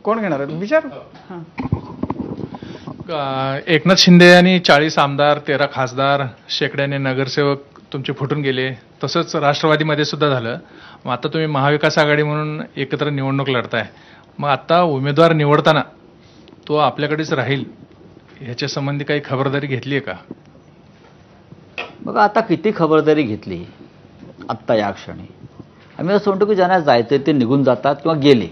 कोण घेणार आहे विचार. एकनाथ शिंदे आणि 40 आमदार 13 खासदार शेकड्याने नगरसेवक तुमचे फुटून गेले. तसंच राष्ट्रवादीमध्ये सुद्धा झालं. मग आता तुम्ही महाविकास आघाडी म्हणून एकत्र निवडणूक लढताय. मग आता उमेदवार निवडताना तो आपल्याकडेच राहील ह्याच्या संबंधी काही खबरदारी घेतली आहे का? बघा आता किती खबरदारी घेतली आत्ता या क्षणी. आम्ही असं म्हणतो की ज्यांना जायचं ते निघून जातात किंवा गेले.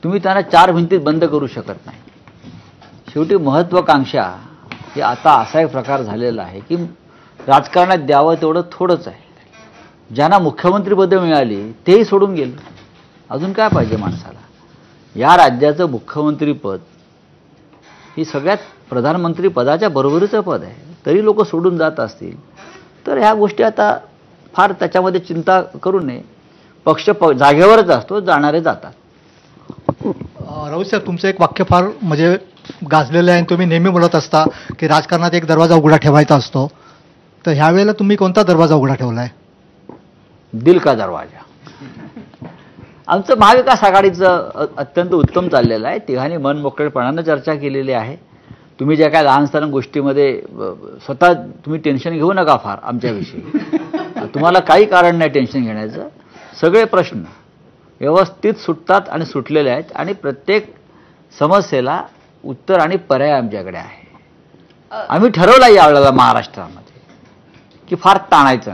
तुम्ही त्यांना 4 भिंतीत बंद करू शकत नाही. शेवटी महत्त्वाकांक्षा हे आता असा एक प्रकार झालेला आहे की राजकारणात द्यावं तेवढं थोडंच आहे. ज्यांना मुख्यमंत्रीपदं मिळाली तेही सोडून गेले. अजून काय पाहिजे माणसाला? या राज्याचं मुख्यमंत्रीपद ही सगळ्यात प्रधानमंत्री पदाच्या बरोबरीचं पद आहे. तरी लोक सोडून जात असतील तर ह्या गोष्टी आता फार त्याच्यामध्ये चिंता करू नये. पक्ष जागेवरच असतो, जाणारे जातात. राऊत साहेब, तुमचं एक वाक्य फार म्हणजे गाजलेलं आहे आणि तुम्ही नेहमी बोलत असता की राजकारणात एक दरवाजा उघडा ठेवायचा असतो. तर ह्यावेळेला तुम्ही कोणता दरवाजा उघडा ठेवला आहे? दिल का दरवाजा. आमचं महाविकास आघाडीचं अत्यंत उत्तम चाललेलं आहे. तिघांनी मन मोकळेपणानं चर्चा केलेली आहे. तुम्ही ज्या काय लहान सहान गोष्टीमध्ये स्वतः तुम्ही टेन्शन घेऊ नका फार आमच्याविषयी. तुम्हाला काही कारण नाही टेन्शन घेण्याचं. सगळे प्रश्न व्यवस्थित सुटतात आणि सुटलेले आहेत आणि प्रत्येक समस्येला उत्तर आणि पर्याय आमच्याकडे आहे. आम्ही ठरवलं यावेळेला महाराष्ट्रामध्ये की फार ताणायचं